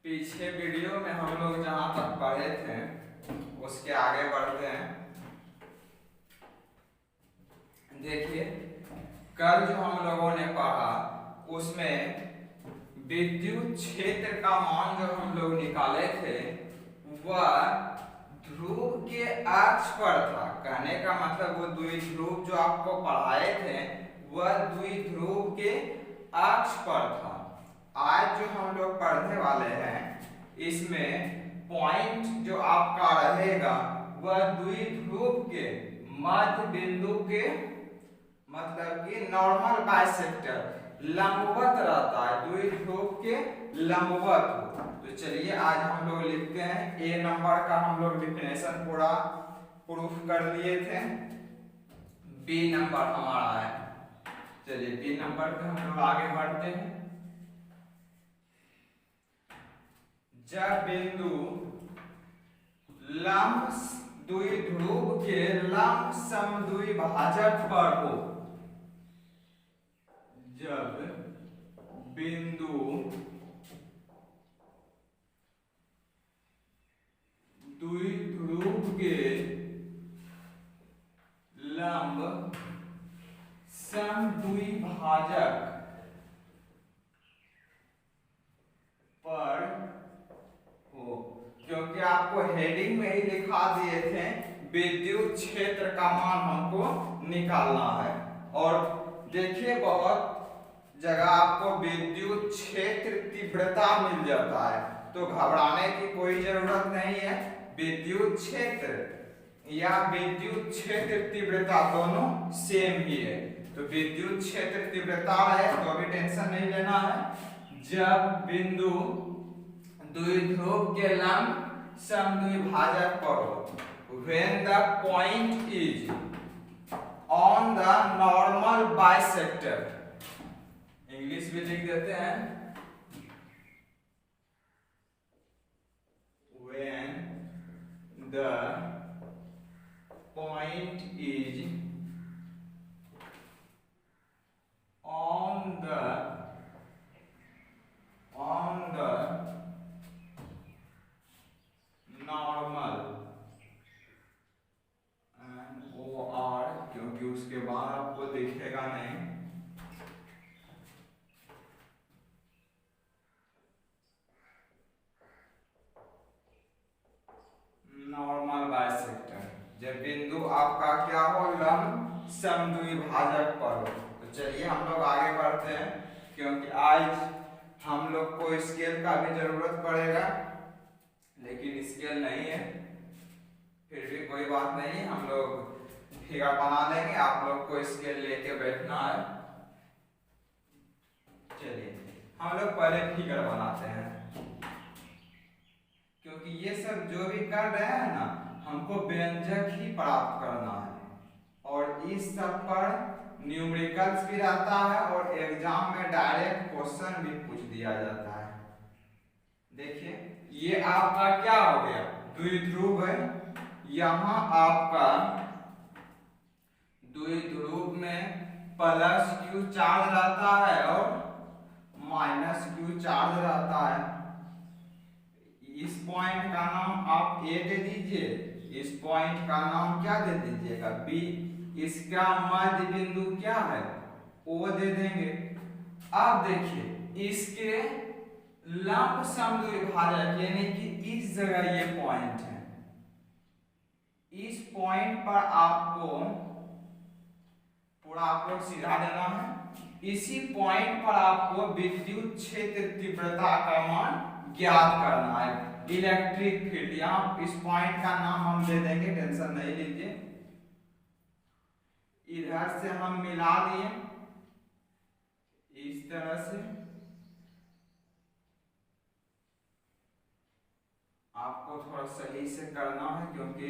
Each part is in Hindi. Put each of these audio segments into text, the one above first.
पीछे वीडियो में हम लोग जहाँ तक पढ़े थे उसके आगे बढ़ते हैं। देखिए, कल जो हम लोगों ने पढ़ा उसमें विद्युत क्षेत्र का मान जो हम लोग निकाले थे वह ध्रुव के अक्ष पर था। कहने का मतलब वो द्विध्रुव जो आपको पढ़ाए थे वह द्विध्रुव के अक्ष पर था। आज जो हम लोग पढ़ने वाले हैं इसमें पॉइंट जो आपका रहेगा वह द्विध्रुव के मध्य बिंदु के मतलब कि नॉर्मल बाइसेक्टर लंबवत रहता है, द्विध्रुव के लंबवत। तो चलिए आज हम लोग लिखते हैं। ए नंबर का हम लोग डिफिनेशन पूरा प्रूफ कर लिए थे। बी नंबर हमारा है। चलिए बी नंबर पे हम लोग आगे बढ़ते हैं। जब बिंदु लंब द्विध्रुव के लंब समद्विभाजक पर हो, जब बिंदु द्विध्रुव के लंब समद्विभाजक पर हो, क्योंकि आपको हेडिंग में ही लिखा दिए थे विद्युत क्षेत्र का मान हमको निकालना है। और देखिए बहुत जगह आपको विद्युत क्षेत्र तीव्रता मिल जाता है, तो घबराने की कोई जरूरत नहीं है। विद्युत क्षेत्र या विद्युत क्षेत्र तीव्रता दोनों सेम ही है। तो विद्युत क्षेत्र तीव्रता है तो अभी टेंशन नहीं लेना है। जब बिंदु द्विध्रुव के लंब समद्विभाजक पर हो, when the point is on the normal bisector, English में लिख देते हैं when the point is on the normal NOR, क्योंकि उसके बाद आपको दिखेगा नहीं, नॉर्मल बाइसेक्टर। जब बिंदु आपका क्या हो लंब समद्विभाजक पर हो। तो चलिए हम लोग आगे बढ़ते हैं, क्योंकि आज हम लोग को स्केल का भी जरूरत पड़ेगा, लेकिन स्केल नहीं है। फिर भी कोई बात नहीं, हम लोग फिगर बना लेंगे, आप लोग को स्केल लेके बैठना है। चलिए हम लोग पहले फिगर बनाते हैं, क्योंकि ये सब जो भी कर रहे हैं ना हमको व्यंजक ही प्राप्त करना है। और इस सब पर न्यूमेरिकल्स भी रहता है और एग्जाम में डायरेक्ट क्वेश्चन भी पूछ दिया जाता है। देखिए ये आपका क्या हो गया, द्विध्रुव है। यहां आपका द्विध्रुव में प्लस क्यू चार्ज रहता है और माइनस क्यू चार्ज रहता है। इस पॉइंट का नाम आप ए दे दीजिए, इस पॉइंट का नाम क्या दे दीजिएगा बी, इसका मध्य बिंदु क्या है ओ दे देंगे। अब देखिए इसके लंब समद्विभाजक यानी कि इस जगह ये पॉइंट है, इस पॉइंट पर आपको पूरा आपको सीधा देना है। इसी पॉइंट पर आपको विद्युत क्षेत्र तीव्रता का मान ज्ञात करना है, इलेक्ट्रिक फील्ड। यहाँ इस पॉइंट का नाम हम दे देंगे, टेंशन नहीं लीजिए। इधर से हम मिला दिए इस तरह से। आपको थोड़ा सही से करना है क्योंकि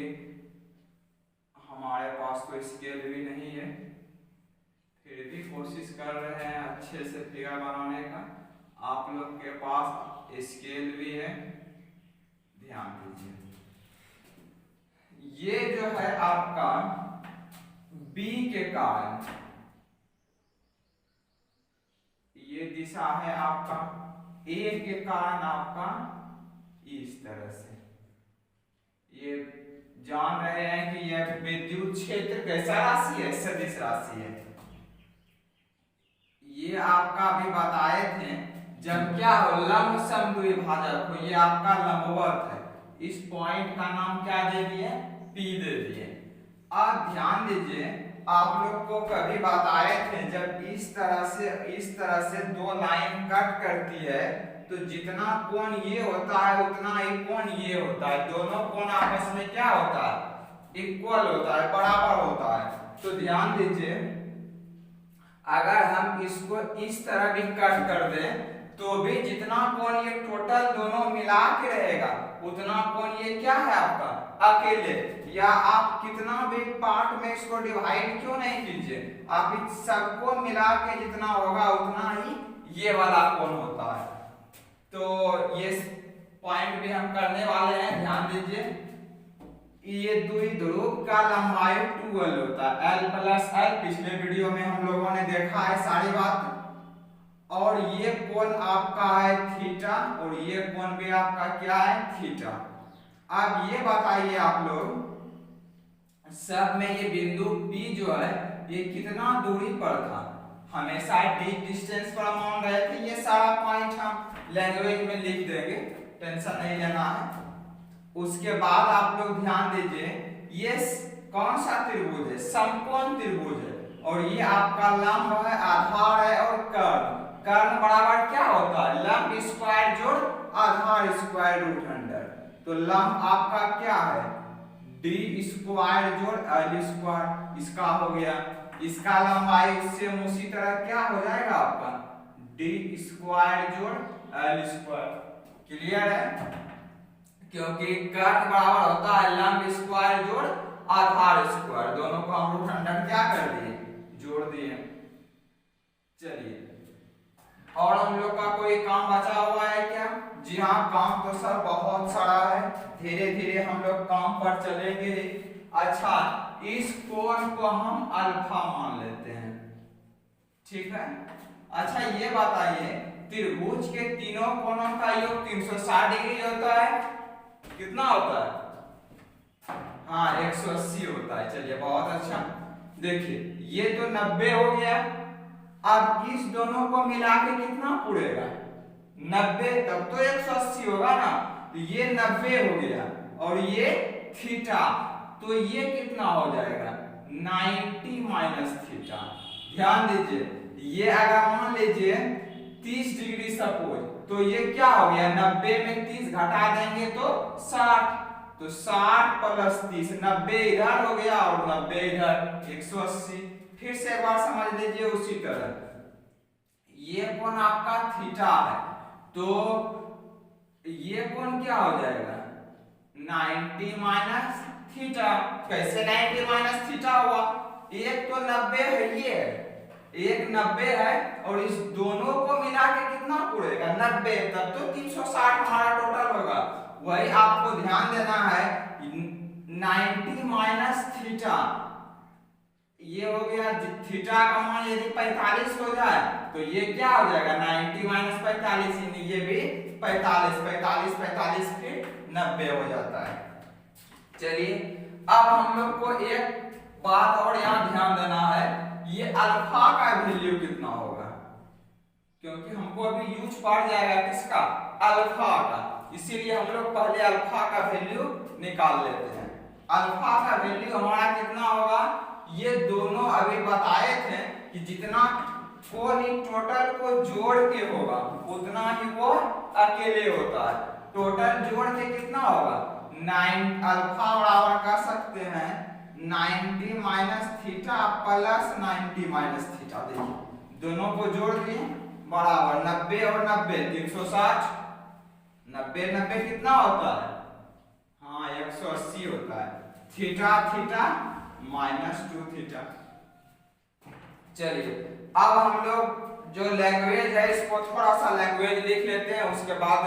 हमारे पास कोई स्केल भी नहीं है, फिर भी कोशिश कर रहे हैं अच्छे से फिगर बनाने का। आप लोग के पास स्केल भी है, ध्यान दीजिए। ये जो है आपका बी के कारण, ये दिशा है आपका ए के कारण आपका इस तरह से। ये जान रहे हैं कि यह विद्युत क्षेत्र कैसा राशि है, सदिश राशि है। ये आपका अभी बताए थे जब क्या हो लंब समद्विभाजक हो, ये आपका लंबवत है, इस पॉइंट का नाम क्या दे दिए, P दे दिए। अब ध्यान दीजिए, आप लोग को कभी बताए थे जब इस तरह से दो लाइन कट करती है तो जितना कोण ये होता है उतना ही कोण ये होता है, दोनों कोण आपस में क्या होता है, इक्वल होता है, बराबर होता है। तो ध्यान दीजिए, अगर हम इसको इस तरह भी कट कर दें तो भी जितना कोण ये टोटल दोनों मिला के रहेगा उतना कोण ये क्या है आपका अकेले, या आप कितना भी पार्ट में इसको डिवाइड क्यों नहीं कीजिए, आप इस सबको मिला के जितना होगा उतना ही ये वाला कोण होता है। तो ये पॉइंट भी हम करने वाले हैं, ध्यान दीजिए। ये द्विध्रुव का लंबाई 2l होता है, l प्लस l, पिछले वीडियो में हम लोगों ने देखा है सारी बात। और ये कोण आपका है थीटा और ये कोण भी आपका क्या है, थीटा। अब ये बताइए आप लोग, सब में ये बिंदु P जो है ये कितना दूरी पर था, हमेशा डिस्टेंस पर मान रहे थे। ये सारा पॉइंट हम लैंग्वेज में लिख देंगे, टेंशन नहीं लेना है। उसके बाद आप लोग ध्यान दीजिए, ये कौन सा त्रिभुज है, समकोण त्रिभुज है, और ये आपका लंब है, आधार है और कर्ण। कर्ण बराबर क्या होता है, लंब स्क्वायर जोड़ आधार स्क्वायर रूट अंडर। तो लंब आपका क्या है, डी स्क्वायर जोड़ एल स्क्वायर, इसका हो गया, इसका लंबाई उससे उसी तरह क्या हो जाएगा आपका डी स्क्वायर जोड़ एल स्क्वायर। क्लियर है, क्योंकि कर्ण बराबर होता है लंब स्क्वायर जोड़ आधार स्क्वायर, दोनों को हम रूट अंडर क्या कर दिए, जोड़ दिए। चलिए, और हम लोग का कोई काम बचा हुआ है क्या? जी हाँ, काम तो सर बहुत सारा है, धीरे धीरे हम लोग काम पर चलेंगे। अच्छा, इस कोण को हम अल्फा मान लेते हैं, ठीक है। अच्छा ये बताइए, त्रिभुज के तीनों कोणों का योग 360 डिग्री होता है, कितना होता है? हाँ, 180 होता है। चलिए बहुत अच्छा, देखिए ये तो 90 हो गया। अब इस दोनों को मिला के कितना पूरेगा, 90, तब तो 180 होगा ना। तो ये 90 हो गया और ये थीटा, तो ये कितना हो जाएगा 90 माइनस थीटा। ध्यान दीजिए, ये अगर मान लीजिए 30 डिग्री सपोज, तो ये क्या हो गया, 90 में 30 घटा देंगे तो 60, तो 60 प्लस 30, 90 इधर हो गया और 90 इधर, 180। फिर से एक बार समझ लीजिए उसी तरह, ये कोण आपका थीटा है, तो ये कोण क्या हो जाएगा 90 माइनस थीटा। कैसे 90 माइनस थीटा हुआ, एक तो 90 है, ये एक 90 है और इस दोनों को मिला के कितना पूरेगा 90, तब तो 360 हमारा टोटल होगा। वही आपको ध्यान देना है, 90 माइनस थीटा, ये हो गया थीटा का मान यदि 45 हो जाए तो ये क्या हो जाएगा 90 माइनस 45, ये भी 45, 45 45 फिर 90 हो जाता है। चलिए, अब हम लोग को एक बात और यहाँ ध्यान देना है, ये अल्फा का वैल्यू कितना होगा, क्योंकि हमको अभी यूज पड़ जाएगा किसका, अल्फा का, इसीलिए हम लोग पहले अल्फा का वैल्यू निकाल लेते हैं। अल्फा का वैल्यू हमारा कितना होगा, ये दोनों अभी बताए थे कि जितना कोण टोटल को जोड़ के होगा उतना ही वो अकेले होता है। टोटल जोड़ के कितना होगा 9, अल्फा बराबर कर सकते हैं 90 minus theta plus 90 minus theta. देखिए दोनों को जोड़ दिए बराबर 90 और 90 360, 90 90 कितना होता है, हाँ 180 होता है। Theta theta minus 2 theta. चलिए, अब हम लोग जो लैंग्वेज है इसको थोड़ा सा लैंग्वेज लिख लेते हैं, उसके बाद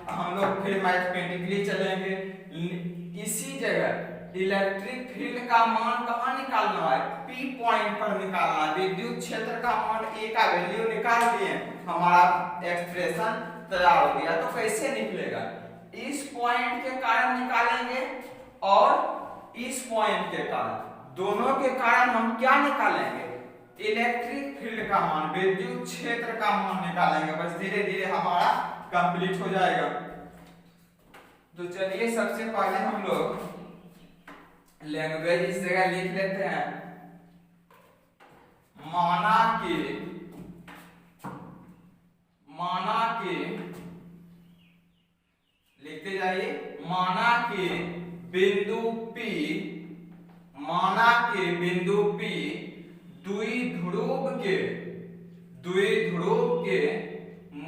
हम लोग फिर मैथमेटिकली चलेंगे। इसी जगह इलेक्ट्रिक फील्ड का मान कहाँ निकालना है, P पॉइंट पर निकालना है। विद्युत क्षेत्र का मान A का वैल्यू निकाल दिए, हमारा एक्सप्रेशन तैयार हो गया। तो कैसे निकलेगा, इस पॉइंट के कारण निकालेंगे और इस पॉइंट के कारण, दोनों के कारण हम क्या निकालेंगे, इलेक्ट्रिक फील्ड का मान, विद्युत क्षेत्र का मान निकालेंगे। बस धीरे धीरे हमारा कंप्लीट हो जाएगा। तो चलिए सबसे पहले हम लोग लैंग्वेज इस जगह लिख लेते हैं। माना कि लिखते जाइए, माना कि बिंदु P, माना कि बिंदु P द्विध्रुव के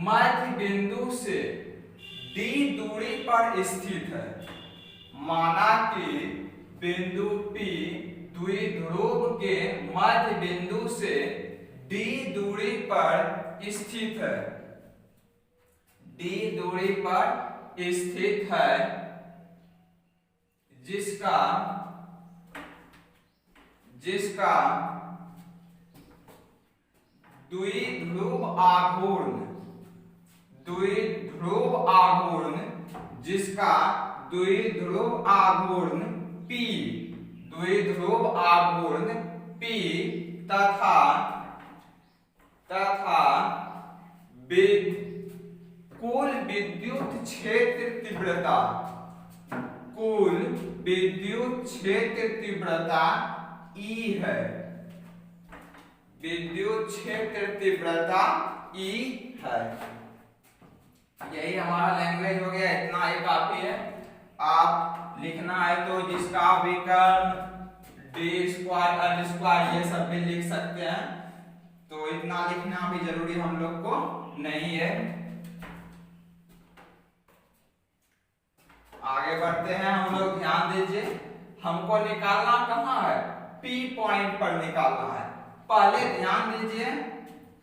मध्य बिंदु से d दूरी पर स्थित है। माना कि बिंदु P द्विध्रुव के मध्य बिंदु से d दूरी पर स्थित है, d दूरी पर स्थित है, जिसका द्विध्रुव आघूर्ण P तथा कुल विद्युत क्षेत्र तीव्रता E है, विद्युत क्षेत्र तीव्रता E है। यही हमारा लैंग्वेज हो गया, इतना ही काफी है। आप लिखना है तो जिसका विकर्ण d² l² ये सब भी लिख सकते हैं, तो इतना लिखना भी जरूरी हम लोग को नहीं है। आगे बढ़ते हैं हम लोग, ध्यान दीजिए, हमको निकालना कहाँ है, P पॉइंट पर निकालना है। पहले ध्यान दीजिए,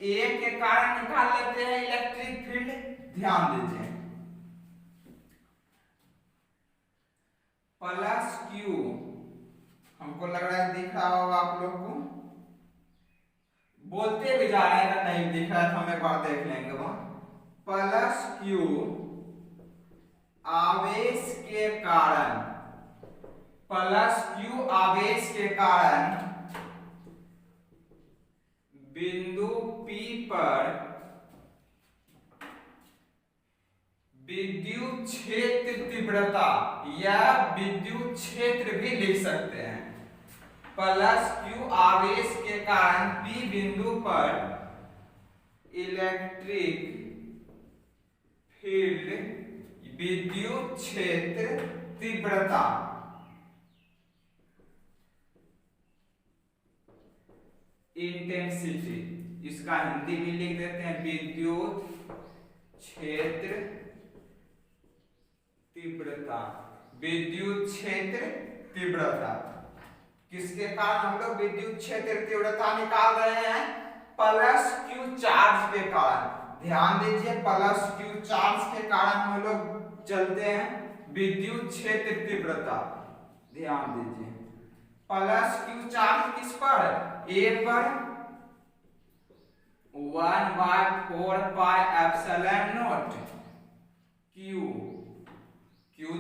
A के कारण निकाल लेते हैं इलेक्ट्रिक फील्ड। ध्यान दीजिए, प्लस Q, हमको लग रहा है दिख रहा होगा आप लोग को, बोलते भी जा रहे हैं, अगर नहीं दिख रहा है तो हम एक बार देख लेंगे। वहां प्लस Q आवेश के कारण, प्लस Q आवेश के कारण बिंदु P पर विद्युत क्षेत्र तीव्रता या विद्युत क्षेत्र भी लिख सकते हैं। प्लस Q आवेश के कारण P बिंदु पर इलेक्ट्रिक फील्ड विद्युत क्षेत्र तीव्रता इंटेंसिटी, इसका हिंदी भी लिख देते हैं विद्युत क्षेत्र तीव्रता, विद्युत क्षेत्र तीव्रता। किसके कारण हम लोग विद्युत क्षेत्र तीव्रता निकाल रहे हैं, प्लस Q चार्ज के कारण। ध्यान दीजिए, प्लस Q चार्ज के कारण हम लोग चलते हैं विद्युत क्षेत्र तीव्रता। ध्यान दीजिए, प्लस Q चार्ज किस पर, A पर 1/4 पाई एप्सिलॉन नॉट Q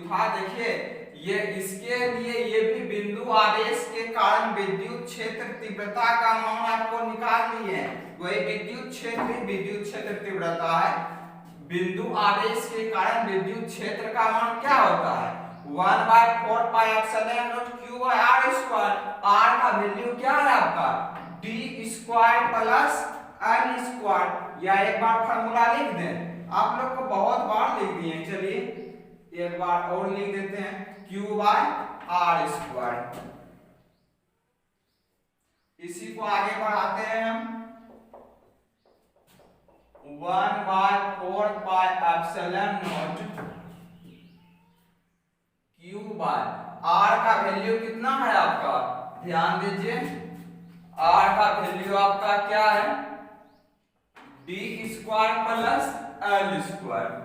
था। देखिए ये इसके लिए ये भी बिंदु आवेश के कारण विद्युत क्षेत्र तीव्रता का मान आपको निकाल लिए हैं, वही विद्युत क्षेत्र तीव्रता है। बिंदु आवेश के कारण विद्युत क्षेत्र का मान क्या होता है, 1/4 pi epsilon not Q/r²। r का वैल्यू क्या है आपका, d² प्लस l²। या एक बार फार्मूला लिख दें, आप लोग को बहुत बार लिख दिए, चलिए एक बार और लिख देते हैं, Q/r²। इसी को आगे बढ़ाते हैं हम, 1/4 पाई एप्सिलॉन नॉट Q/r का वैल्यू कितना है आपका, ध्यान दीजिए, r का वैल्यू आपका क्या है, d² प्लस l²।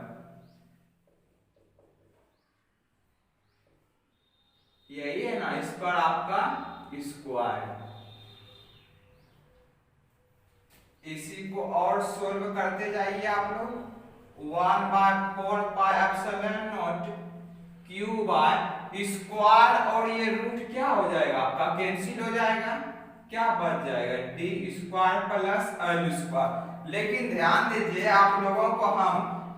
यही है ना, इस पर आपका स्क्वायर। इसी को और सोल्व करते जाइए आप लोग, 1/4 pi epsilon naught Q bye square, और ये रूट क्या हो जाएगा आपका, कैंसिल हो जाएगा, क्या बच जाएगा, D square plus L square. लेकिन ध्यान दीजिए, आप लोगों को हम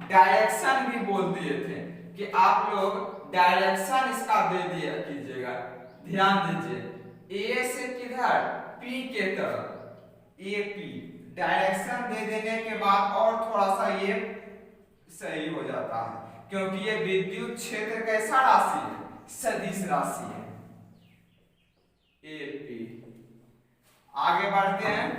डायरेक्शन भी बोल दिए थे कि आप लोग डायरेक्शन इसका दे दिया कीजिएगा। ध्यान दीजिए, ए से किधर, पी के तरफ, ए पी डायरेक्शन दे देने के बाद और थोड़ा सा ये सही हो जाता है, क्योंकि ये विद्युत क्षेत्र कैसा राशि है, सदिश राशि है। ए पी, आगे बढ़ते हैं।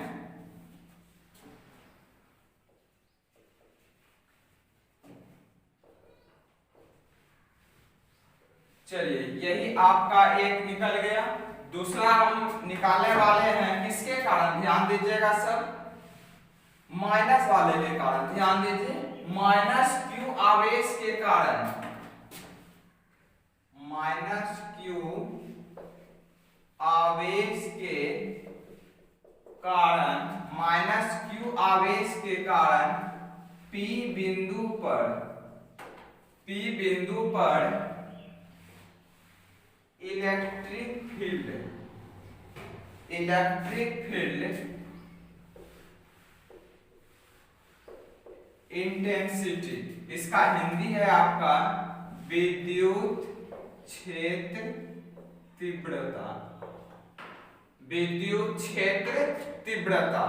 चलिए, यही आपका एक निकल गया। दूसरा हम निकालने वाले हैं किसके कारण, ध्यान दीजिएगा सब, माइनस वाले के कारण। ध्यान दीजिए, माइनस क्यू आवेश के कारण, माइनस क्यू आवेश के कारण, माइनस क्यू आवेश के कारण पी बिंदु पर इलेक्ट्रिक फील्ड इंटेंसिटी, इसका हिंदी है आपका विद्युत क्षेत्र तीव्रता, विद्युत क्षेत्र तीव्रता।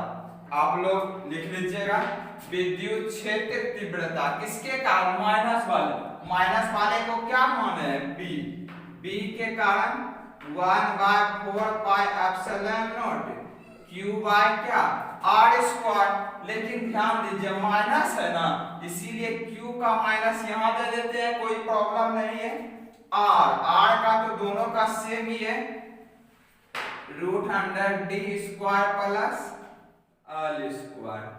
आप लोग लिख लीजिएगा, विद्युत क्षेत्र तीव्रता किसके कारण, माइनस वाले को क्या माने है, बी के कारण 1/4 pi epsilon naught Q by क्या, आर स्क्वायर। लेकिन ध्यान दीजिए, माइनस है ना, इसीलिए क्यू का माइनस यहां दे देते हैं, कोई प्रॉब्लम नहीं है। आर का तो दोनों का सेम ही है, root under D square plus L square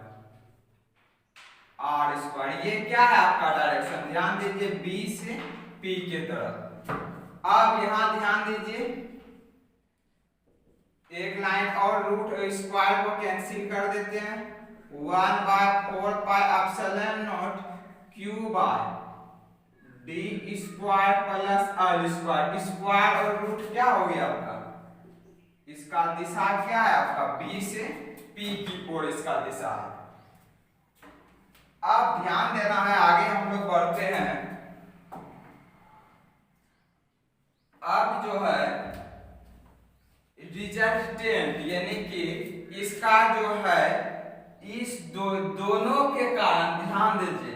R square. ये क्या है आपका डायरेक्शन, ध्यान दीजिए, बी से पी के तरफ। अब यहां ध्यान दीजिए, एक लाइन और रूट स्क्वायर को कैंसिल कर देते हैं, 1/4 pi epsilon naught Q by D square plus L square. Square और रूट क्या हो गया आपका, इसका दिशा क्या है आपका, बी से पी की ओर इसका दिशा है। अब ध्यान देना है, आगे हम लोग बढ़ते हैं। अब जो है रिजल्टेंट, यानी कि इसका जो है इस दोनों के कारण, ध्यान दीजिए,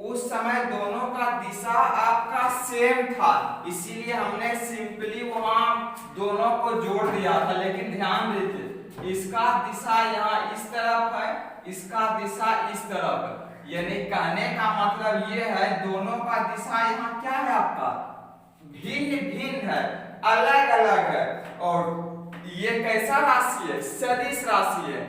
उस समय दोनों का दिशा आपका सेम था, इसीलिए हमने सिंपली वहां दोनों को जोड़ दिया था। लेकिन ध्यान दीजिए, इसका दिशा यहाँ इस तरफ है, इसका दिशा इस तरफ है, यानी कहने का मतलब ये है दोनों का दिशा यहाँ क्या है आपका, भिन्न है, अलग अलग है। और ये कैसा राशि है, सदिश राशि है।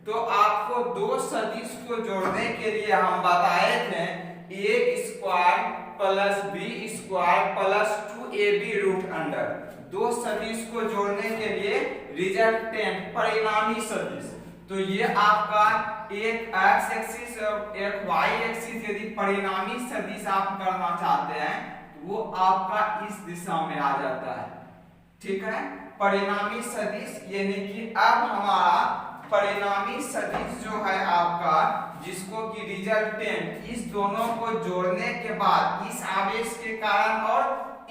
तो आपको दो सदिश को जोड़ने के लिए हम बताए थे a square plus b square plus 2ab root under, दो सदिश को जोड़ने के लिए रिजल्टेंट, परिणामी सदिश। तो ये आपका एक x एक्सिस और एक y एक्सिस, यदि परिणामी सदिश आप करना चाहते हैं वो आपका इस दिशा में आ जाता है, ठीक है, परिणामी सदिश। यानी कि अब हमारा परिणामी सदिश जो है आपका, जिसको कि रिजल्टेंट, इस दोनों को जोड़ने के बाद इस आवेश के कारण और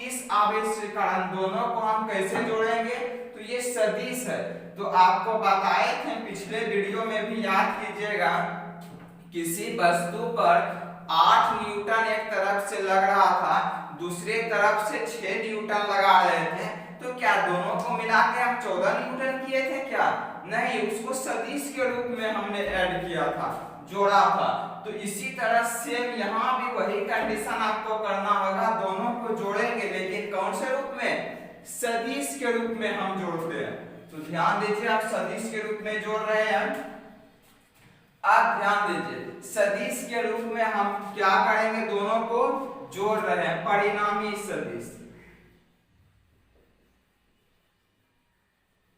इस आवेश के कारण दोनों को हम कैसे जोड़ेंगे, तो ये सदिश है। तो आपको बताए थे पिछले वीडियो में भी, याद कीजिएगा, किसी वस्तु पर 8 न्यूटन एक तरफ से लग रहा था, दूसरे तरफ से 6 न्यूटन लगा रहे थे, तो क्या दोनों को मिला के हम 14 न्यूटन किए थे क्या, नहीं, उसको सदिश के रूप में हमने ऐड किया था, जोड़ा था। तो इसी तरह सेम यहाँ भी वही कंडीशन आपको करना होगा, दोनों को जोड़ेंगे, लेकिन कौन से रूप में, सदिश के रूप में हम जोड़ते हैं। तो ध्यान दीजिए, आप सदिश के रूप में जोड़ रहे हैं। अब ध्यान दीजिए, सदिश के रूप में हम क्या करेंगे, दोनों को जोड़ रहे हैं, परिणामी सदिश,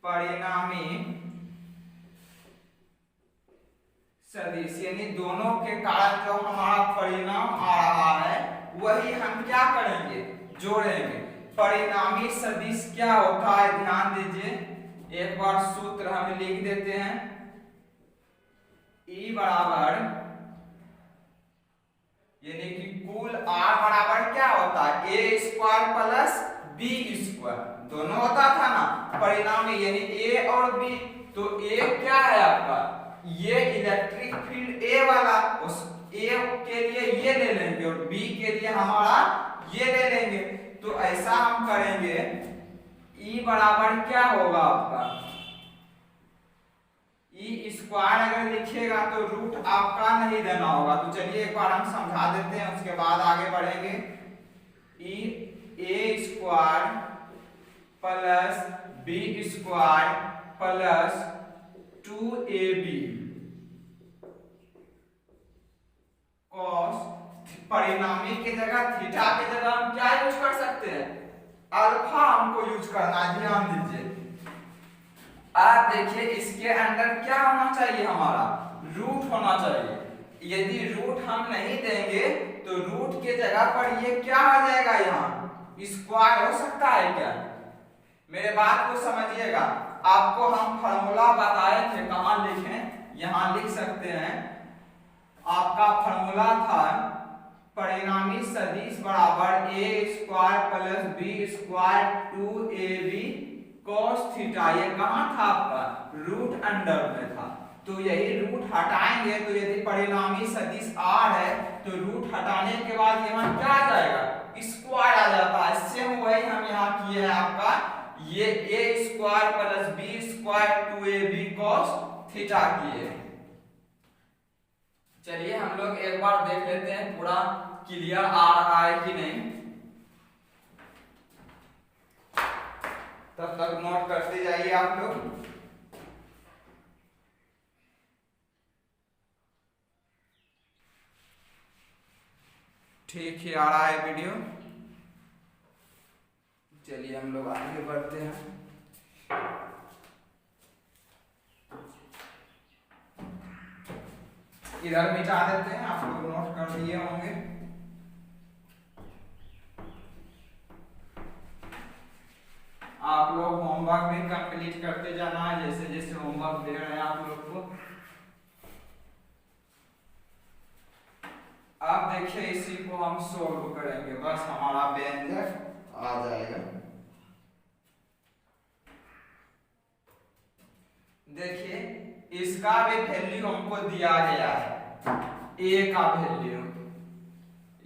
परिणामी सदिश यानी दोनों के कारण जो हमारा परिणाम आ रहा है वही हम क्या करेंगे, जोड़ेंगे। परिणामी सदिश क्या होता है ध्यान दीजिए, एक बार सूत्र हम लिख देते हैं। E बराबर यानी कि कुल R बराबर क्या होता है, ए स्क्वायर प्लस बी स्क्वायर, दोनों होता था ना परिणामी यानी ए और बी। तो ए क्या है आपका, ये इलेक्ट्रिक फील्ड ए वाला, उस ए के लिए ये ले लेंगे और बी के लिए हमारा ये ले लेंगे। तो ऐसा हम करेंगे, ई बराबर क्या होगा आपका, ई स्क्वायर अगर लिखिएगा तो रूट आपका नहीं देना होगा। तो चलिए एक बार हम समझा देते हैं, उसके बाद आगे बढ़ेंगे। ई a square plus b square plus 2ab cos, परिणामी की जगह थीटा की जगह हम क्या यूज कर सकते हैं, अल्फा हमको यूज करना है, ध्यान दीजिए। आप देखिए इसके अंदर क्या होना चाहिए, हमारा रूट होना चाहिए। यदि रूट हम नहीं देंगे तो रूट के जगह पर ये क्या आ जाएगा, यहाँ स्क्वायर हो सकता है क्या, मेरे बात को समझिएगा। आपको हम फॉर्मूला बताए थे, कहाँ लिखें, यहाँ लिख सकते हैं। आपका फॉर्मूला था परिणामी सदिश बराबर a square plus b square 2ab cos theta. ये कहाँ था आपका, रूट अंडर में था। तो यही रूट हटाएंगे तो यदि परिणामी सदिश r है तो रूट हटाने के बाद यहाँ क्या आ जाएगा, स्क्वायर आ जाता है। सेम वही हम यहाँ किए हैं, आपका ये a square plus b square 2ab cos theta किए। चलिए हम लोग एक बार देख लेते हैं पूरा क्लियर आ रहा है कि नहीं, तब तक नोट करते जाइए आप लोग। ठीक ही आ रहा है वीडियो, चलिए हम लोग आगे बढ़ते हैं। इधर मिटा देते हैं, आप लोग नोट कर दिए होंगे। आप लोग होमवर्क भी कंप्लीट करते जाना है, जैसे जैसे होमवर्क दे रहे हैं आप लोग को। अब देखिए इसी को हम सोल्व करेंगे, बस हमारा व्यंजक आ जाएगा। देखिए इसका भी वैल्यू हमको दिया गया है, ए का वैल्यू,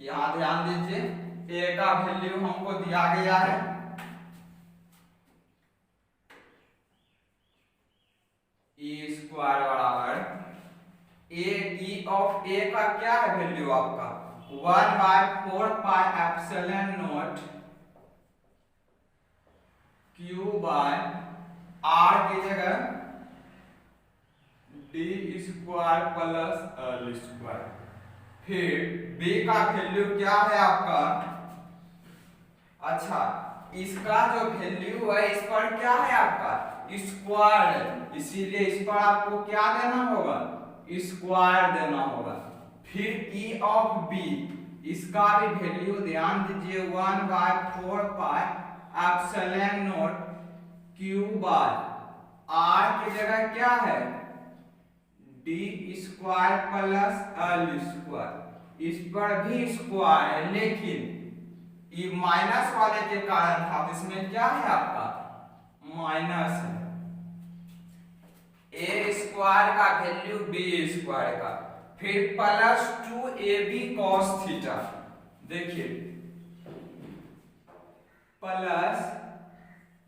यहां ध्यान दीजिए, ए का वैल्यू हमको दिया गया है ए स्क्वायर बराबर ए ऑफ ए का क्या है वैल्यू आपका 1/4 pi epsilon naught Q by R की जगह D square plus L square. फिर बी का वैल्यू क्या है आपका, अच्छा इसका जो वैल्यू है इस पर क्या है आपका स्क्वायर, इसीलिए इस पर आपको क्या देना होगा, स्क्वायर देना होगा। फिर ई ऑफ बी, इसका भी वैल्यू ध्यान दीजिए 1/4 pi epsilon naught Q by R की जगह क्या है D square plus L square. इस पर भी स्क्वायर है लेकिन ये माइनस वाले के कारण था, तो इसमें क्या है आपका माइनस है। ए स्क्वायर का वैल्यू बी स्क्वायर का, फिर प्लस 2ab cos थीटा। देखिए प्लस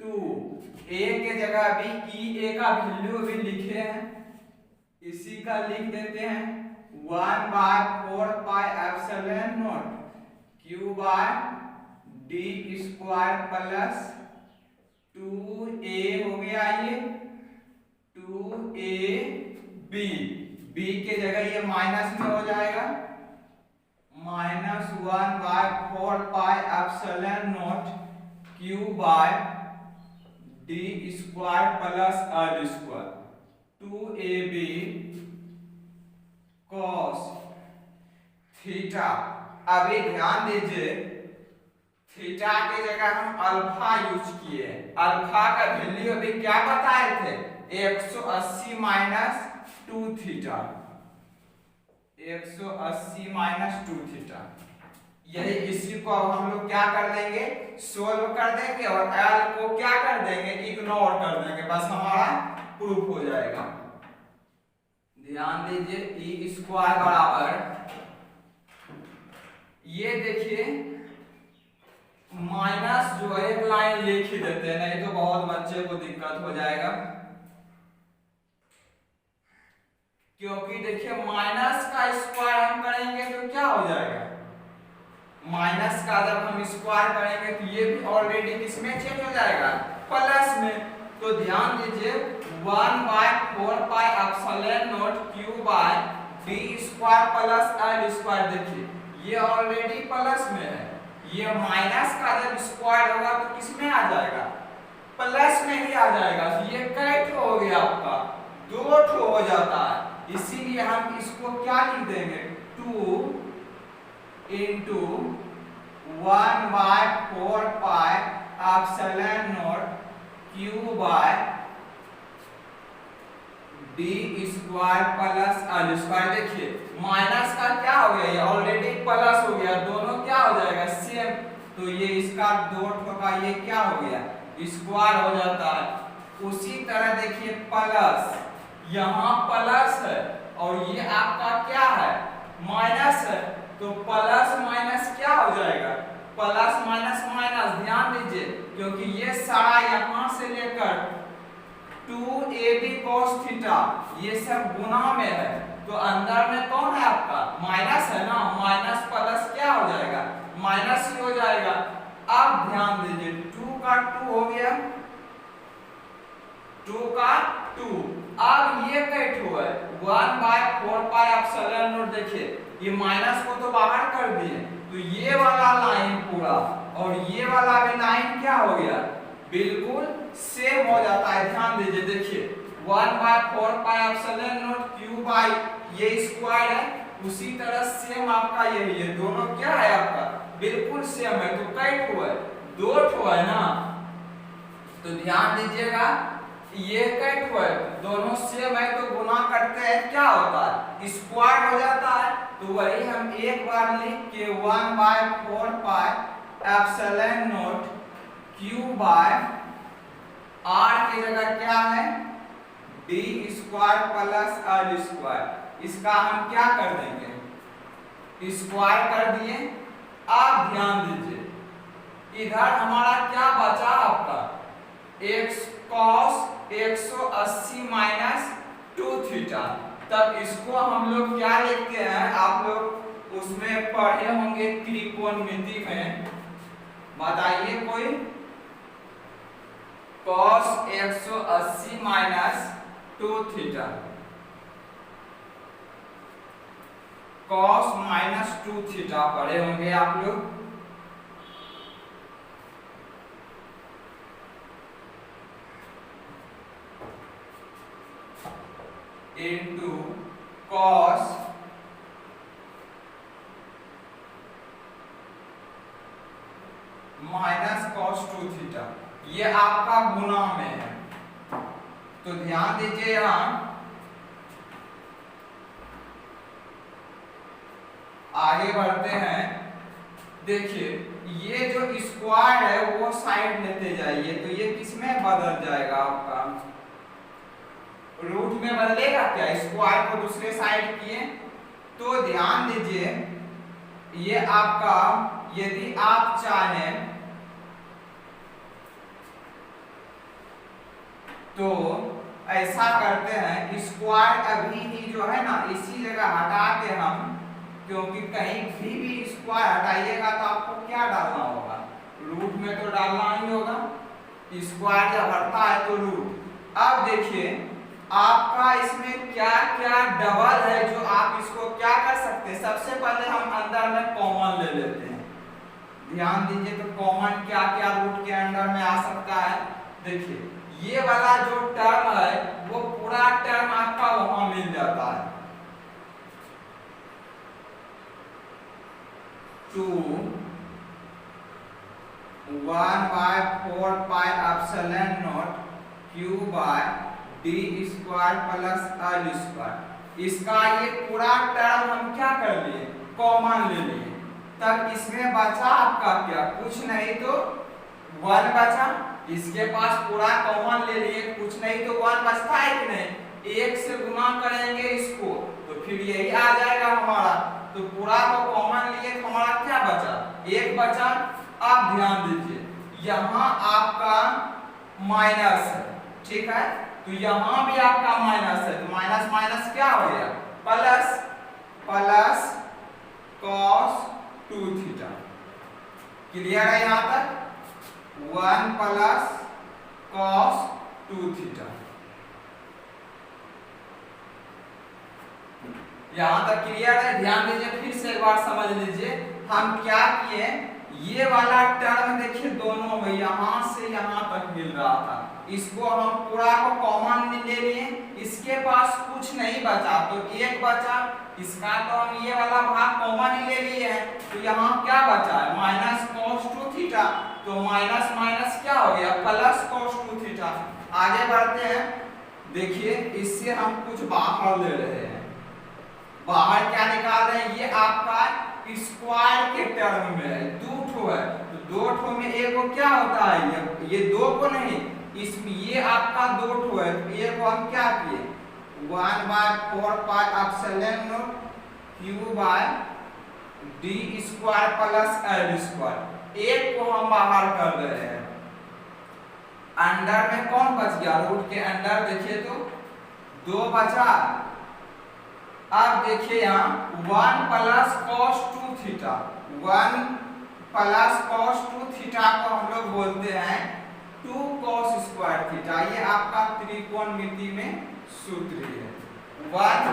2 ए के जगह भी ई ए का वैल्यू भी लिखे हैं, इसी का लिख देते हैं 1/4 pi epsilon naught Q by D square plus 2a हो गया, ये 2ab, b के जगह ये माइनस में हो जाएगा -1/4 pi epsilon naught Q by D square plus L square 2ab cos theta. अभी ध्यान दीजिए, थीटा की जगह हम अल्फा यूज किए। अल्फा का वैल्यू अभी क्या बताए थे? 180 माइनस 2 थीटा। 180 minus 2 theta. यही इसी को अब हम लोग क्या कर देंगे? सोल्व कर देंगे और एल को क्या कर देंगे? इग्नोर कर देंगे। बस हमारा प्रूफ हो जाएगा। ध्यान दीजिए, ई स्क्वायर बराबर, ये देखिए माइनस जो एक लाइन लिख ही देते हैं, नहीं तो बहुत बच्चे को दिक्कत हो जाएगा। क्योंकि देखिए माइनस का स्क्वायर हम करेंगे तो क्या हो जाएगा? माइनस का जब हम स्क्वायर करेंगे तो ये भी ऑलरेडी किसमें चेंज हो जाएगा? प्लस में। तो ध्यान दीजिए 1/4 pi epsilon naught q by d square plus l square. देखिए ये ऑलरेडी प्लस में है, ये माइनस का जब स्क्वायर होगा तो किसमें आ जाएगा? प्लस में ही आ जाएगा। तो ये कै ठो हो गया आपका? 2 ठो हो जाता है। इसीलिए हम इसको क्या लिख देंगे? 2 into 1/4 pi epsilon naught q by d square plus l square. देखिए माइनस का क्या हो गया? ये ऑलरेडी प्लस हो गया, दोनों क्या हो जाएगा? सेम। तो ये इसका 2 का ये क्या हो गया? स्क्वायर हो जाता है। उसी तरह देखिए प्लस, यहाँ प्लस है और ये आपका क्या है? माइनस है। तो प्लस माइनस क्या हो जाएगा? Plus minus minus. ध्यान दीजिए क्योंकि ये सारा यहां से लेकर 2ab cos थीटा ये सब गुना में है, तो अंदर में कौन है आपका? माइनस है ना। माइनस प्लस क्या हो जाएगा? माइनस ही हो जाएगा। अब ध्यान दीजिए 2 का 2 हो गया, 2 का 2। अब ये कैट हुआ है 1/4 पाई एप्सिलॉन नॉट। देखिए ये माइनस को तो बाहर कर दिए, तो ये वाला लाइन पूरा और ये वाला भी लाइन क्या हो गया? बिल्कुल सेम हो जाता है। ध्यान दीजिए, देखिए 1/4 pi epsilon naught q by ये स्क्वायर है, उसी तरह सेम आपका यही है। दोनों क्या है आपका? बिल्कुल सेम है। तो कैट हुआ है? 2 ठो है ना। तो ध्यान दीजिएगा ये कैट हुआ है, दोनों सेम है तो गुना करते हैं क्या होता है? स्क्वायर हो जाता है। तो वही हम एक बार लिख के 1/4 pi epsilon naught q by r की जगह क्या है? d square plus l square. इसका हम क्या कर देंगे? स्क्वायर कर दिए। अब ध्यान दीजिए इधर हमारा क्या बचा आपका? x cos 180 minus 2 theta. तब इसको हम लोग क्या लिखते हैं? आप लोग उसमें पढ़े होंगे त्रिकोणमिति में, बताइए कोई? cos 180 minus 2 theta, cos minus 2 theta पढ़े होंगे आप लोग। Into cos minus cos 2 theta, ये आपका गुना में है। तो ध्यान दीजिए यहां आगे बढ़ते हैं। देखिए ये जो स्क्वायर है वो साइड लेते जाइए, तो ये किसमें बदल जाएगा आपका? रूट में बदलेगा क्या? स्क्वायर को दूसरे साइड किए तो ध्यान दीजिए ये आपका, यदि आप चाहें तो ऐसा करते हैं, स्क्वायर अभी ही जो है ना इसी जगह हटा के हम, क्योंकि कहीं भी स्क्वायर हटाइएगा तो आपको क्या डालना होगा? रूट में तो डालना ही होगा। स्क्वायर जब हटता है तो रूट। अब देखिए आपका इसमें क्या क्या डबल है जो आप इसको क्या कर सकते हैं? सबसे पहले हम अंदर में कॉमन ले लेते हैं। ध्यान दीजिए तो कॉमन क्या क्या रूट के अंदर में आ सकता है? देखिए ये वाला जो टर्म है वो पूरा टर्म आपका वहां मिल जाता है। Two 1/4 pi epsilon naught Q by D square plus L square. इसका ये पूरा टर्म हम क्या कर लिए, कॉमन ले लिए। तब इसमें बचा आपका क्या, कुछ नहीं तो 1 बचा। इसके पास पूरा कॉमन ले लिए, कुछ नहीं तो 1 बचता है कि नहीं। 1 से गुना करेंगे इसको तो फिर यही आ जाएगा हमारा। तो पूरा को कॉमन लिए तो हमारा क्या बचा, 1 बचा। अब ध्यान दीजिए यहाँ आपका माइनस है, ठीक है। तो यहाँ भी आपका माइनस है, तो माइनस माइनस क्या हो गया, plus plus cos 2 theta. Clear है यहाँ तक, 1 प्लस cos 2 थीटा। यहाँ तक क्लियर है। ध्यान दीजिए, फिर से एक बार समझ लीजिए हम क्या किए। ये वाला टर्म देखिए दोनों में यहाँ से यहाँ तक मिल रहा था, इसको हम पूरा को कॉमन ले लिए। इसके पास कुछ नहीं बचा तो 1 बचा। इसका तो हम ये वाला भाग कॉमन ही ले लिए हैं, तो यहाँ क्या बचा है, माइनस cos 2 थीटा। तो माइनस माइनस क्या हो गया, प्लस cos 2 थीटा। आगे बढ़ते हैं, देखिए इससे हम कुछ बाहर ले रहे हैं। बाहर क्या निकाल रहे हैं, ये आपका स्क्वायर के टर्म में है, 2 ठो है। तो 2 ठो में एक को क्या होता है, ये 2 को नहीं, इसमें ये आपका 2 ठो है। तो ये को हम क्या किए, 1/4 pi epsilon naught Q by D square plus L square. एक को हम बाहर कर रहे हैं। अंडर में कौन बच गया, रूट के अंदर देखिए तो 2 बचा। अब देखिए यहाँ 1 plus cos 2 theta, 1 plus cos 2 theta को हम लोग बोलते हैं 2 cos स्क्वायर थीटा। ये आपका त्रिकोणमिति में सूत्र है। 1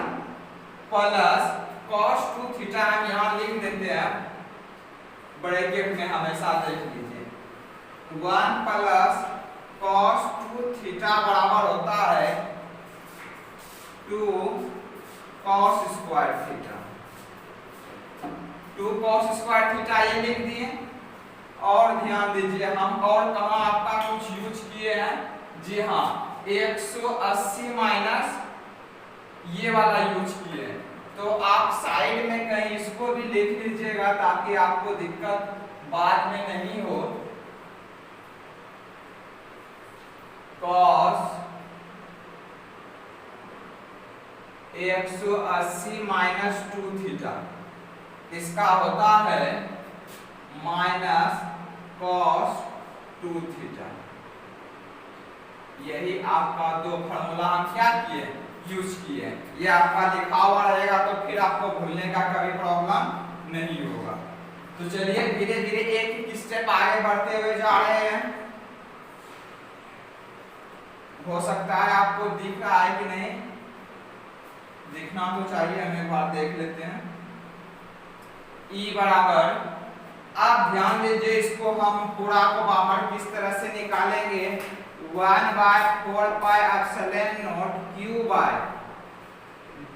प्लस cos 2 थीटा हम यहाँ लिख देते हैं, ब्रैकेट में हमेशा देख लीजिए। 1 प्लस cos 2 थीटा बराबर होता है 2 cos square theta. 2 cos square theta ये लिख दिए। और ध्यान दीजिए हम और कहाँ आपका कुछ यूज किए हैं, जी हाँ 180 माइनस ये वाला यूज किए हैं। तो आप साइड में कहीं इसको भी लिख लीजिएगा ताकि आपको दिक्कत बाद में नहीं हो। cos 180 माइनस 2 थीटा, इसका होता है माइनस cos 2 थीटा। यही आपका 2 फॉर्मूला हम क्या किए, यूज किए। ये आपका लिखा हुआ रहेगा तो फिर आपको भूलने का कभी प्रॉब्लम नहीं होगा। तो चलिए धीरे धीरे एक एक स्टेप आगे बढ़ते हुए जा रहे हैं। हो सकता है आपको दिख रहा है कि नहीं, दिखना तो चाहिए, हम एक बार देख लेते हैं। E बराबर, अब ध्यान दीजिए इसको हम पूरा को बाहर किस तरह से निकालेंगे, 1/4 pi epsilon naught Q by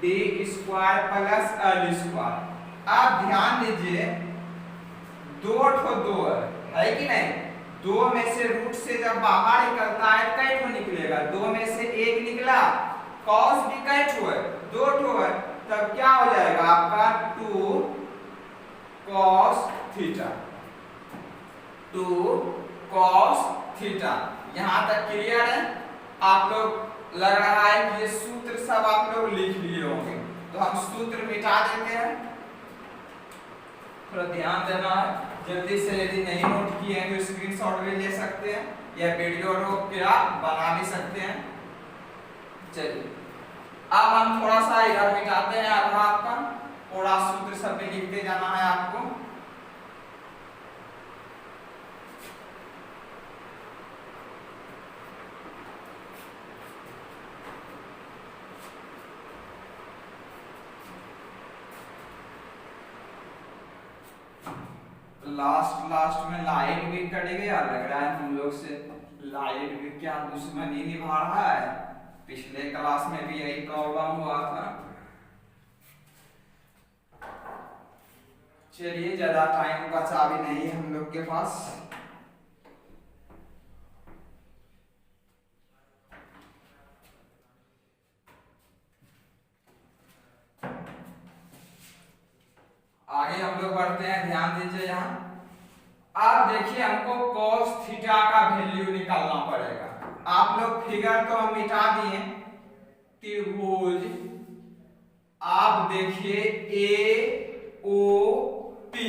D square plus L square. अब ध्यान दीजिए 2 ठो 2 है कि नहीं, 2 में से रूट से जब बाहर निकलता है कई ठो निकलेगा, 2 में से 1 निकला। cos भी कई ठो है, 2 ठो है, तब क्या हो जाएगा आपका 2 cos थीटा, 2 cos थीटा। यहाँ तक क्लियर है। आप लोग लग रहा है कि ये सूत्र सब आप लोग लिख लिए होंगे, तो हम सूत्र मिटा देते हैं। थोड़ा ध्यान देना है, जल्दी से यदि नहीं नोट किए हैं तो स्क्रीनशॉट भी ले सकते हैं या वीडियो रोक के आप बना भी सकते हैं। चलिए अब हम थोड़ा सा इधर मिटाते हैं, आधा आपका पूरा सूत्र सब भी लिखते जाना है आपको। लास्ट में लाइट भी कट गया, लग रहा है हम लोग से लाइट भी क्या दुश्मनी निभा रहा है। पिछले क्लास में भी यही प्रॉब्लम हुआ था। चलिए ज्यादा टाइम बचा भी नहीं है हम लोग के पास। आगे हम लोग बढ़ते हैं, ध्यान दीजिए यहाँ। अब देखिए हमको cos थीटा का वैल्यू निकालना पड़ेगा। आप लोग फिगर तो हम मिटा दिए, त्रिभुज आप देखिए ए ओ पी,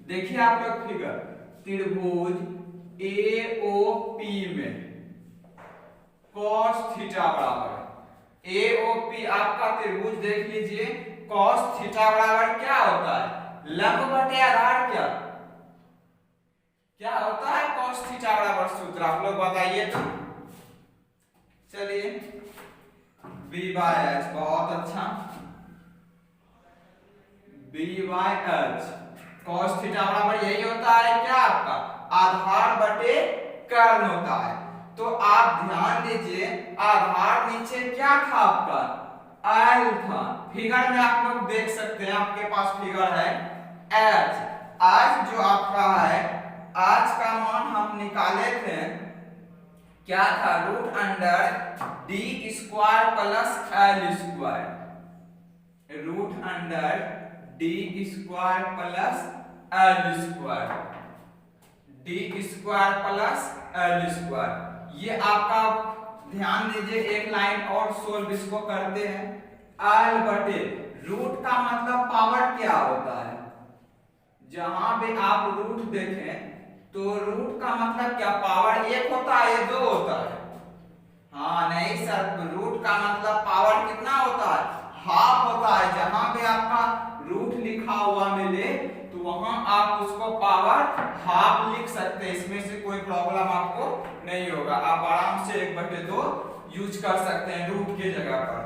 देखिए आप लोग फिगर त्रिभुज ए ओ पी में cos थीटा बराबर ए ओ पी आपका त्रिभुज देख लीजिए। cos थीटा बराबर क्या होता है, लंब बटे आधार। क्या होता है cos थीटा बराबर सूत्र आप लोग बताइए तो। चलिए b बाय एच, बहुत अच्छा, b by H. cos theta बराबर यही होता है क्या, आपका आधार बटे कर्ण होता है। तो आप ध्यान दीजिए, आधार नीचे क्या था आपका, L था। फिगर में आप लोग देख सकते हैं, आपके पास फिगर है H। आज जो आपका है, आज का मान हम निकाले थे, क्या था, root under D square plus L square, root under D square plus L square, D square plus L square. ये आपका ध्यान दीजिए, एक लाइन और सोल्व इसको करते हैं। एल बटे रूट का मतलब पावर क्या होता है, जहां भी आप रूट देखें तो रूट का मतलब क्या, पावर एक होता है या दो होता है। हाँ नहीं सर, रूट का मतलब पावर कितना होता है, हाफ होता है। जहां भी आपका रूट लिखा हुआ मिले तो वहां आप उसको पावर हाफ लिख सकते हैं, इसमें से कोई प्रॉब्लम आपको नहीं होगा। आप आराम से 1/2 यूज कर सकते हैं रूट के जगह पर।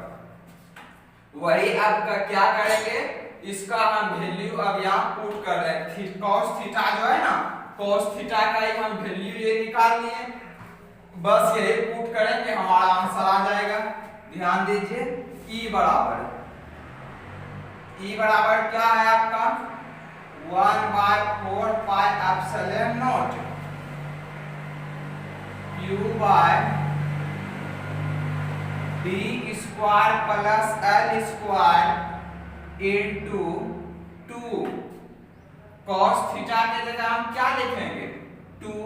वही आपका क्या करेंगे, इसका हम वैल्यू अब यहाँ पुट कर रहे हैं। cos थीटा जो है ना, cos थीटा का ही हम वैल्यू ये निकाल लिए, बस यही पुट करेंगे हमारा आंसर आ जाएगा। ध्यान दीजिए, E बराबर क्या है आपका 1/4 pi epsilon naught Q by D square plus L square into 2। cos theta के जगह हम क्या लिखेंगे 2,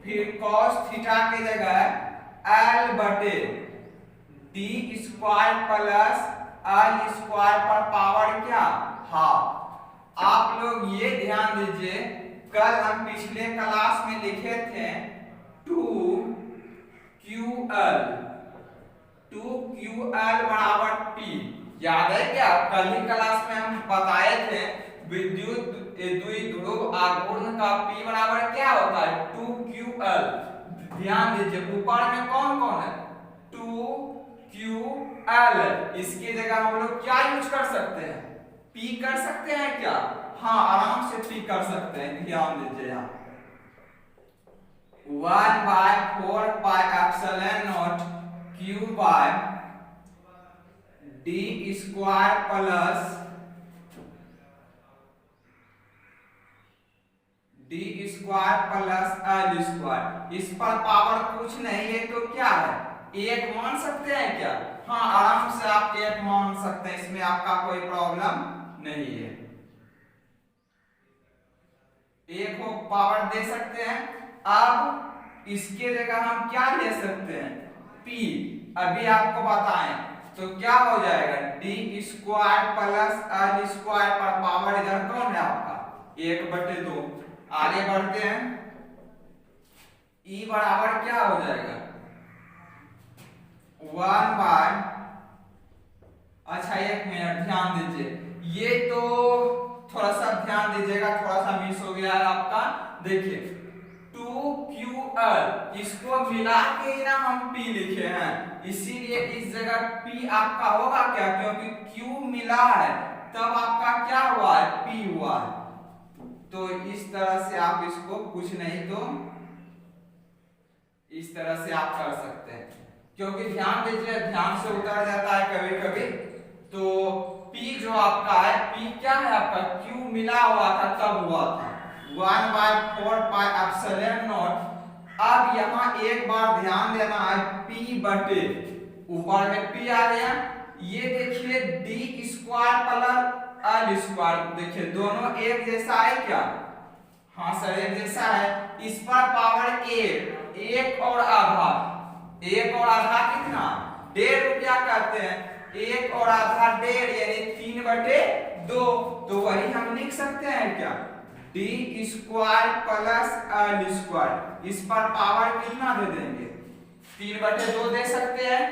फिर cos थीटा के जगह l बटे D square plus L square पर पावर क्या, हाफ। आप लोग ये ध्यान दीजिए, कल हम पिछले क्लास में लिखे थे 2QL बराबर P, याद है क्या, कल ही क्लास में हम बताए थे विद्युत द्विध्रुव आघूर्ण का P बराबर क्या होता है 2QL। ध्यान दीजिए, ऊपर में कौन कौन है 2QL, इसकी जगह हम लोग क्या यूज कर सकते हैं, P कर सकते हैं क्या, हाँ आराम से P कर सकते हैं। ध्यान दीजिए यहाँ 1/4 pi epsilon naught Q by D square plus L square. इस पर पावर कुछ नहीं है तो क्या है, एक मान सकते हैं क्या, हाँ आराम से आप एक मान सकते हैं, इसमें आपका कोई प्रॉब्लम नहीं है, एक को पावर दे सकते हैं। अब इसके जगह हम क्या ले सकते हैं P, अभी आपको बताएं तो क्या हो जाएगा D square plus L square पर पावर इधर कौन है आपका 1/2। आगे बढ़ते हैं, E बराबर क्या हो जाएगा 1 बाय, अच्छा एक मिनट ध्यान दीजिए, ये तो थोड़ा सा ध्यान दीजिएगा, थोड़ा सा मिस हो गया है आपका। देखिए 2QL इसको मिला के ही ना हम P लिखे हैं, इसीलिए इस जगह P आपका होगा क्या, क्योंकि Q मिला है तब आपका क्या हुआ है P हुआ है। तो इस तरह से आप इसको कुछ नहीं तो इस तरह से आप कर सकते हैं, क्योंकि ध्यान दीजिए ध्यान से उतर जाता है कभी कभी। तो P जो आपका है P क्या है आपका Q मिला हुआ था तब हुआ था 1/4 पाई एप्सिलॉन नॉट। अब यहाँ एक बार ध्यान देना है P बटे ऊपर में P आ गया, ये देखिए D square plus L square, देखिए दोनों एक जैसा है क्या? हाँ सर एक जैसा है। इस पर पावर एक और आधा, एक और आधा कितना? 1.5 रुपया कहते हैं, एक और आधा 1.5 यानी 3/2। तो वही हम लिख सकते हैं क्या D square plus L square, इस पर पावर कितना दे देंगे? 3/2 दे सकते हैं,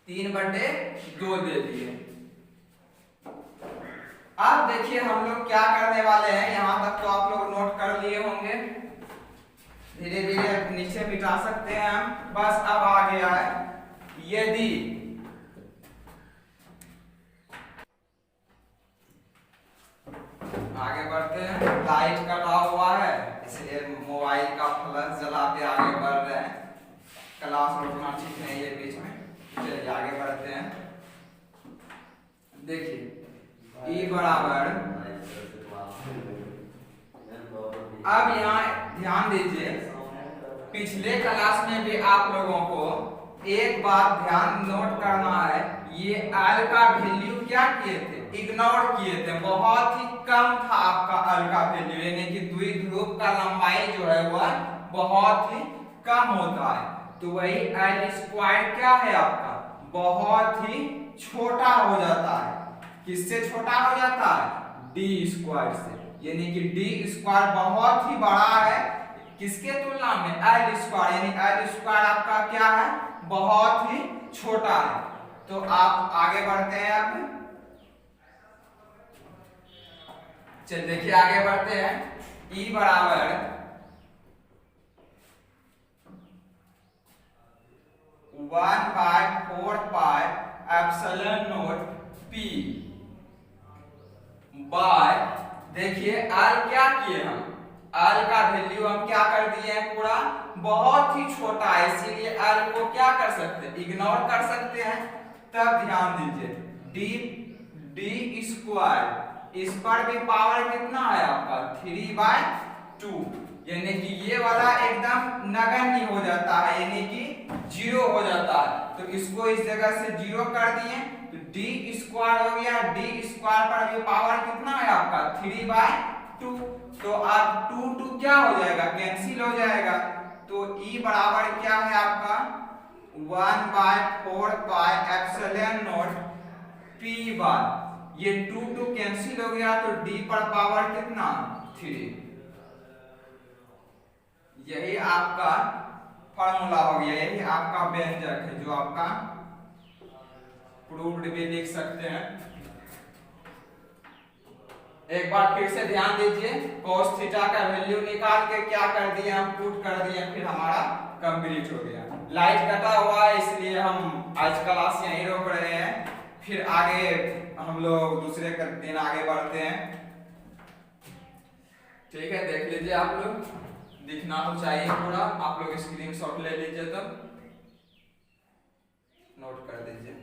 3/2 दे दिए। अब देखिए हम लोग क्या करने वाले हैं, यहां तक तो आप लोग नोट कर लिए होंगे, धीरे धीरे नीचे मिटा सकते हैं हम। बस अब आ गया है यदि आगे बढ़ते हैं। लाइट कटा हुआ है इसलिए मोबाइल का फ्लैश जला के आगे बढ़ रहे हैं, क्लास रोकना ठीक नहीं है बीच में। चलिए आगे बढ़ते हैं। देखिए E बराबर, अब यहाँ ध्यान दीजिए, पिछले क्लास में भी आप लोगों को एक बात ध्यान नोट करना है, ये L का वैल्यू क्या किए थे? इग्नोर किए थे, बहुत ही कम था आपका L का वैल्यू, यानी कि द्विध्रुव का लंबाई जो है वह बहुत ही कम होता है। तो वही L स्क्वायर क्या है आपका? बहुत ही छोटा हो जाता है। किससे छोटा हो जाता है? D स्क्वायर से, यानी कि D स्क्वायर बहुत ही बड़ा है किसके तुलना में? L स्क्वायर, यानी L स्क्वायर आपका क्या है? बहुत ही छोटा है। तो आप आगे बढ़ते हैं। अब चलिए देखिए आगे बढ़ते हैं। E बराबर 1/4 pi epsilon naught P by, देखिए L क्या किए हम? L का वैल्यू हम क्या कर दिए हैं? पूरा बहुत ही छोटा है, इसीलिए L को क्या कर सकते हैं? इग्नोर कर सकते हैं। तब ध्यान दीजिए D स्क्वायर, इस पर भी पावर कितना है आपका? 3/2, यानी कि ये वाला एकदम नगण्य हो जाता है, यानी कि 0 हो जाता है। तो इसको इस जगह से 0 कर दिए तो D स्क्वायर हो गया। D स्क्वायर पर भी पावर कितना है आपका? 3/2। तो अब 2 क्या हो जाएगा? कैंसिल हो जाएगा। तो E बराबर क्या है आपका? 1/4 पाई एप्सिलॉन नॉट P बार, ये 2 कैंसिल हो गया तो D पर पावर कितना? 3। यही आपका फॉर्मूला हो गया, यही आपका व्यंजक है जो आपका प्रूव्ड भी लिख सकते हैं। एक बार फिर से ध्यान दीजिए, cos थीटा का वैल्यू निकाल के क्या कर दिए हम? पुट कर दिए, फिर हमारा कंप्लीट हो गया। लाइट कटा हुआ है इसलिए हम आज क्लास यहीं रोक रहे हैं, फिर आगे हम लोग दूसरे दिन आगे बढ़ते हैं। ठीक है, देख लीजिए आप लोग, दिखना तो चाहिए पूरा, आप लोग स्क्रीनशॉट ले लीजिए, तब नोट कर दीजिए।